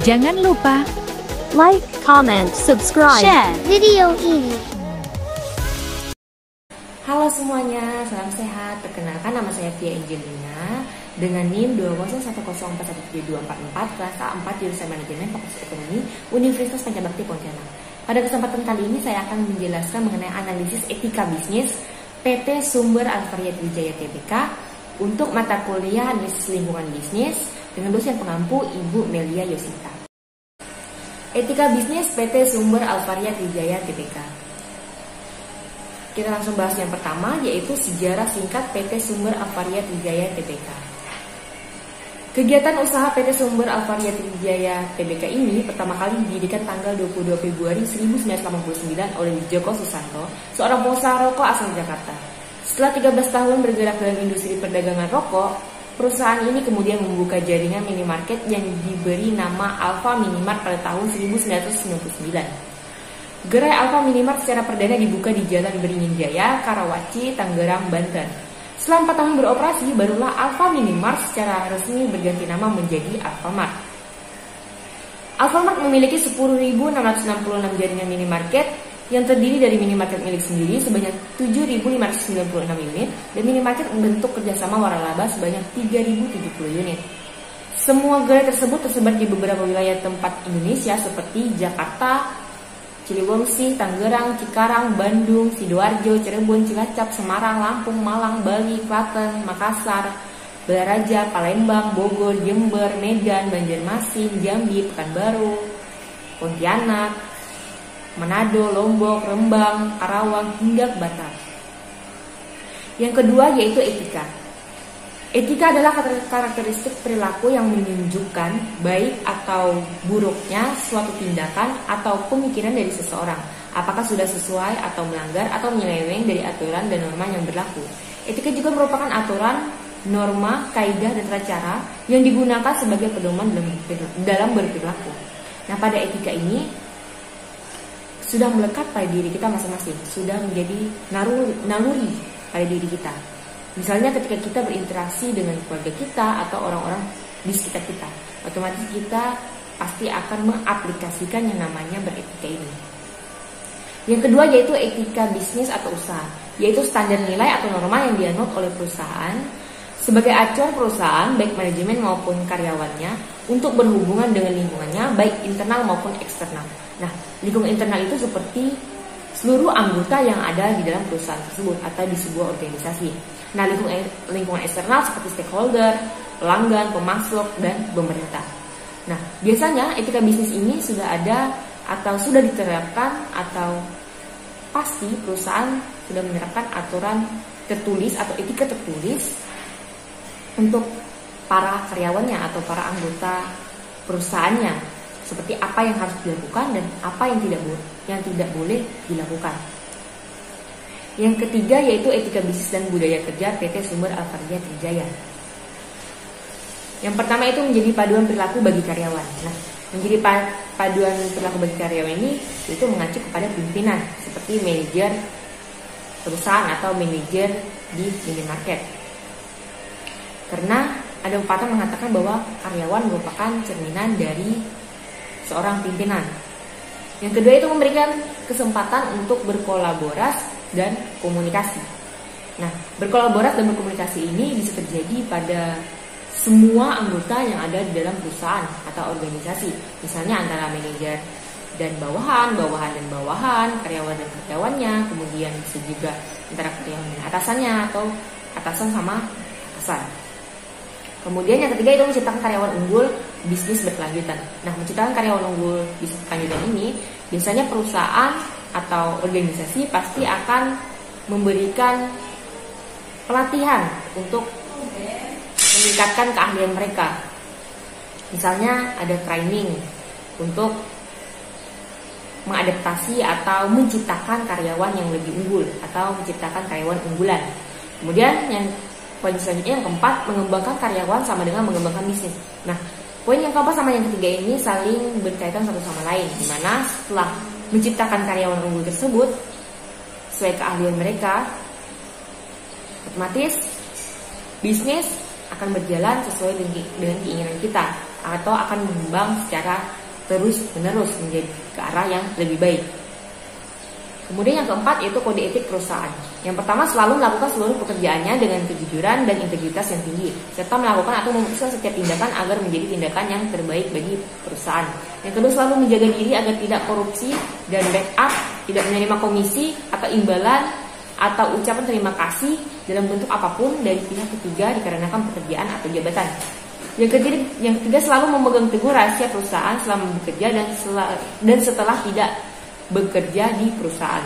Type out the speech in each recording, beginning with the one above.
Jangan lupa like, comment, subscribe share video ini. Halo semuanya, salam sehat. Perkenalkan, nama saya Tia Angelina dengan NIM 20104132444 kelas A4 jurusan Manajemen Fakultas Ekonomi Universitas Pancabakti Pontianak. Pada kesempatan kali ini saya akan menjelaskan mengenai analisis etika bisnis PT Sumber Alvaria Trijaya Tbk untuk mata kuliah Analisis Lingkungan Bisnis dengan dosen pengampu Ibu Melia Yosita. Etika bisnis PT Sumber Alvaria Trijaya Tbk. Kita langsung bahas yang pertama, yaitu sejarah singkat PT Sumber Alvaria Trijaya Tbk. Kegiatan usaha PT Sumber Alvaria Trijaya Tbk ini pertama kali didirikan tanggal 22 Februari 1989 oleh Joko Susanto, seorang pengusaha rokok asal Jakarta. Setelah 13 tahun bergerak dalam industri perdagangan rokok, perusahaan ini kemudian membuka jaringan minimarket yang diberi nama Alfa Minimart pada tahun 1999. Gerai Alfa Minimart secara perdana dibuka di Jalan Beringin Jaya, Karawaci, Tangerang, Banten. Setelah 4 tahun beroperasi, barulah Alfa Minimart secara resmi berganti nama menjadi Alfamart. Alfamart memiliki 10.666 jaringan minimarket yang terdiri dari minimarket milik sendiri sebanyak 7.596 unit dan minimarket bentuk kerjasama waralaba sebanyak 3.070 unit. Semua gerai tersebut tersebar di beberapa wilayah tempat Indonesia seperti Jakarta, Ciliwungsi, Tangerang, Cikarang, Bandung, Sidoarjo, Cirebon, Cilacap, Semarang, Lampung, Malang, Bali, Klaten, Makassar, Balaraja, Palembang, Bogor, Jember, Medan, Banjarmasin, Jambi, Pekanbaru, Pontianak, Manado, Lombok, Rembang, Karawang, hingga Batam. Yang kedua yaitu etika. Etika adalah karakteristik perilaku yang menunjukkan baik atau buruknya suatu tindakan atau pemikiran dari seseorang, apakah sudah sesuai atau melanggar atau menyeleweng dari aturan dan norma yang berlaku. Etika juga merupakan aturan, norma, kaidah, dan tata cara yang digunakan sebagai pedoman dalam berperilaku. Nah, pada etika ini sudah melekat pada diri kita masing-masing, sudah menjadi naluri pada diri kita. Misalnya ketika kita berinteraksi dengan keluarga kita atau orang-orang di sekitar kita, otomatis kita pasti akan mengaplikasikan yang namanya beretika ini. Yang kedua yaitu etika bisnis atau usaha, yaitu standar nilai atau norma yang dianut oleh perusahaan sebagai acuan perusahaan baik manajemen maupun karyawannya untuk berhubungan dengan lingkungannya baik internal maupun eksternal. Nah, lingkungan internal itu seperti seluruh anggota yang ada di dalam perusahaan tersebut atau di sebuah organisasi. Nah, lingkungan eksternal seperti stakeholder, pelanggan, pemasok, dan pemerintah. Nah, biasanya etika bisnis ini sudah ada atau sudah diterapkan atau pasti perusahaan sudah menerapkan aturan tertulis atau etika tertulis untuk para karyawannya atau para anggota perusahaannya, seperti apa yang harus dilakukan dan apa yang tidak boleh dilakukan. Yang ketiga yaitu etika bisnis dan budaya kerja PT Sumber Alvaria Trijaya. Yang pertama itu menjadi paduan perilaku bagi karyawan. Nah, menjadi paduan perilaku bagi karyawan ini itu mengacu kepada pimpinan seperti manajer perusahaan atau manajer di minimarket. Karena ada pepatah mengatakan bahwa karyawan merupakan cerminan dari seorang pimpinan. Yang kedua itu memberikan kesempatan untuk berkolaborasi dan komunikasi. Nah, berkolaborasi dan berkomunikasi ini bisa terjadi pada semua anggota yang ada di dalam perusahaan atau organisasi. Misalnya antara manajer dan bawahan, bawahan dan bawahan, karyawan dan karyawannya, kemudian bisa juga antara karyawan dan atasannya atau atasan sama atasan. Kemudian yang ketiga itu menciptakan karyawan unggul bisnis berkelanjutan. Nah, menciptakan karyawan unggul bisnis berkelanjutan ini biasanya perusahaan atau organisasi pasti akan memberikan pelatihan untuk meningkatkan keahlian mereka. Misalnya ada training untuk mengadaptasi atau menciptakan karyawan yang lebih unggul atau menciptakan karyawan unggulan. Kemudian yang poin selanjutnya yang keempat, mengembangkan karyawan sama dengan mengembangkan bisnis. Nah, poin yang keempat sama yang ketiga ini saling berkaitan satu sama lain, di mana setelah menciptakan karyawan unggul tersebut sesuai keahlian mereka, otomatis bisnis akan berjalan sesuai dengan keinginan kita atau akan mengembang secara terus-menerus menjadi ke arah yang lebih baik. Kemudian yang keempat yaitu kode etik perusahaan. Yang pertama, selalu melakukan seluruh pekerjaannya dengan kejujuran dan integritas yang tinggi, serta melakukan atau memutuskan setiap tindakan agar menjadi tindakan yang terbaik bagi perusahaan. Yang kedua, selalu menjaga diri agar tidak korupsi dan backup, tidak menerima komisi atau imbalan atau ucapan terima kasih dalam bentuk apapun dari pihak ketiga dikarenakan pekerjaan atau jabatan. Yang ketiga, selalu memegang teguh rahasia perusahaan selama bekerja dan setelah tidak bekerja di perusahaan.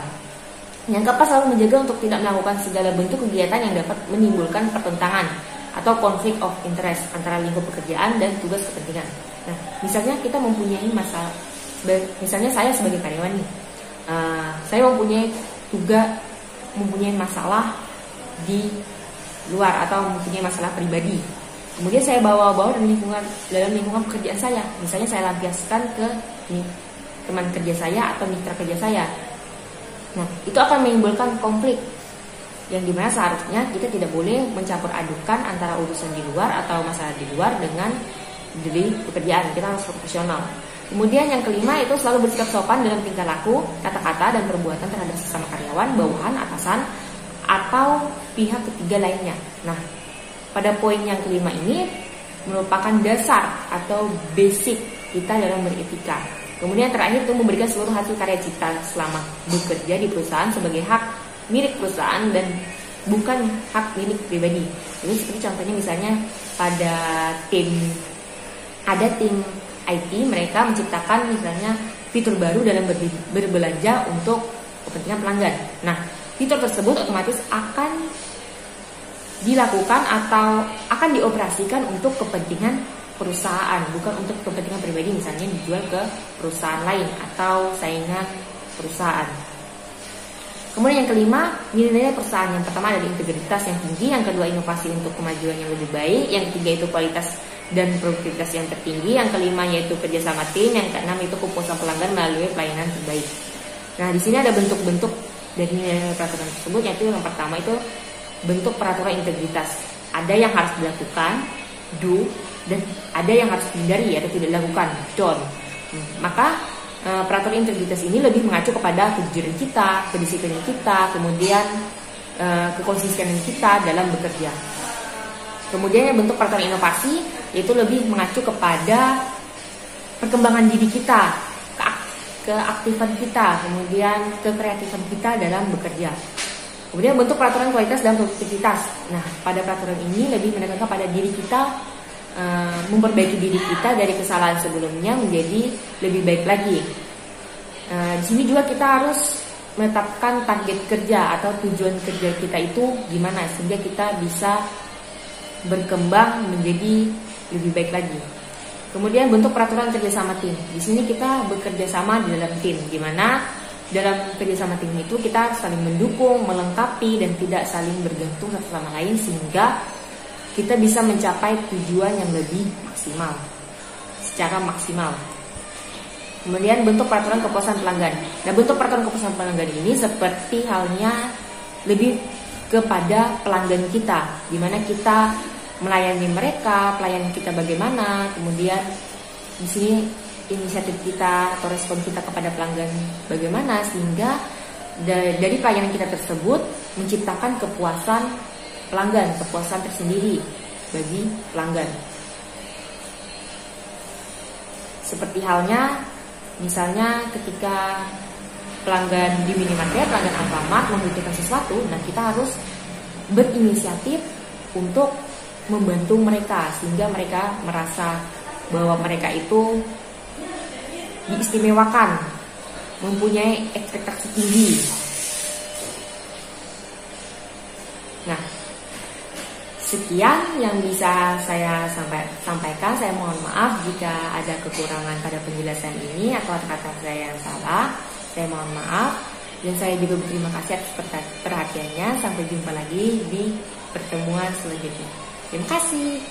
Yang keempat, selalu menjaga untuk tidak melakukan segala bentuk kegiatan yang dapat menimbulkan pertentangan atau konflik of interest antara lingkup pekerjaan dan tugas kepentingan. Nah, misalnya kita mempunyai masalah, misalnya saya sebagai karyawan nih, saya mempunyai masalah di luar atau mempunyai masalah pribadi. Kemudian saya bawa dalam lingkungan pekerjaan saya. Misalnya saya lampiaskan ke teman kerja saya atau mitra kerja saya. Nah, itu akan menimbulkan konflik yang dimana seharusnya kita tidak boleh mencampur adukan antara urusan di luar atau masalah di luar dengan di pekerjaan. Kita harus profesional. Kemudian yang kelima itu selalu bersikap sopan dalam tingkah laku, kata-kata dan perbuatan terhadap sesama karyawan, bawahan, atasan, atau pihak ketiga lainnya. Nah, pada poin yang kelima ini merupakan dasar atau basic kita dalam beretika. Kemudian terakhir itu memberikan seluruh hasil karya cipta selama bekerja di perusahaan sebagai hak milik perusahaan dan bukan hak milik pribadi. Jadi seperti contohnya misalnya ada tim IT, mereka menciptakan misalnya fitur baru dalam berbelanja untuk kepentingan pelanggan. Nah, fitur tersebut otomatis akan dilakukan atau akan dioperasikan untuk kepentingan perusahaan, bukan untuk kepentingan pribadi, misalnya dijual ke perusahaan lain atau saingan perusahaan. Kemudian yang kelima, nilai-nilai perusahaan. Yang pertama adalah integritas yang tinggi, yang kedua inovasi untuk kemajuan yang lebih baik, yang ketiga itu kualitas dan produktivitas yang tertinggi, yang kelima yaitu kerjasama tim, yang keenam itu kepuasan pelanggan melalui pelayanan terbaik. Nah, di sini ada bentuk-bentuk dari nilai-nilai peraturan tersebut, yaitu yang pertama itu bentuk peraturan integritas. Ada yang harus dilakukan, do, dan ada yang harus dihindari atau tidak dilakukan, don't. Maka peraturan integritas ini lebih mengacu kepada kejujuran kita, kedisiplinan kita, kemudian kekonsistenan kita dalam bekerja. Kemudian yang bentuk peraturan inovasi yaitu lebih mengacu kepada perkembangan diri kita, keaktifan kita, kemudian kekreatifan kita dalam bekerja. Kemudian bentuk peraturan kualitas dan produktivitas. Nah, pada peraturan ini lebih menekankan pada diri kita, memperbaiki diri kita dari kesalahan sebelumnya menjadi lebih baik lagi. Di sini juga kita harus menetapkan target kerja atau tujuan kerja kita itu gimana sehingga kita bisa berkembang menjadi lebih baik lagi. Kemudian bentuk peraturan kerjasama tim. Di sini kita bekerja sama di dalam tim, gimana dalam kerjasama tim itu kita saling mendukung, melengkapi dan tidak saling bergantung satu sama lain sehingga kita bisa mencapai tujuan yang lebih maksimal, secara maksimal. Kemudian bentuk peraturan kepuasan pelanggan. Nah, bentuk peraturan kepuasan pelanggan ini seperti halnya lebih kepada pelanggan kita, di mana kita melayani mereka, pelayanan kita bagaimana, kemudian di sini inisiatif kita atau respon kita kepada pelanggan bagaimana, sehingga dari pelayanan kita tersebut menciptakan kepuasan pelanggan, kepuasan tersendiri bagi pelanggan. Seperti halnya misalnya ketika pelanggan di minimarket, pelanggan Alfamart membutuhkan sesuatu, nah kita harus berinisiatif untuk membantu mereka sehingga mereka merasa bahwa mereka itu diistimewakan, mempunyai ekspektasi tinggi. Nah, sekian yang bisa saya sampaikan. Saya mohon maaf jika ada kekurangan pada penjelasan ini atau kata-kata saya yang salah. Saya mohon maaf dan saya juga berterima kasih atas perhatiannya. Sampai jumpa lagi di pertemuan selanjutnya. Terima kasih.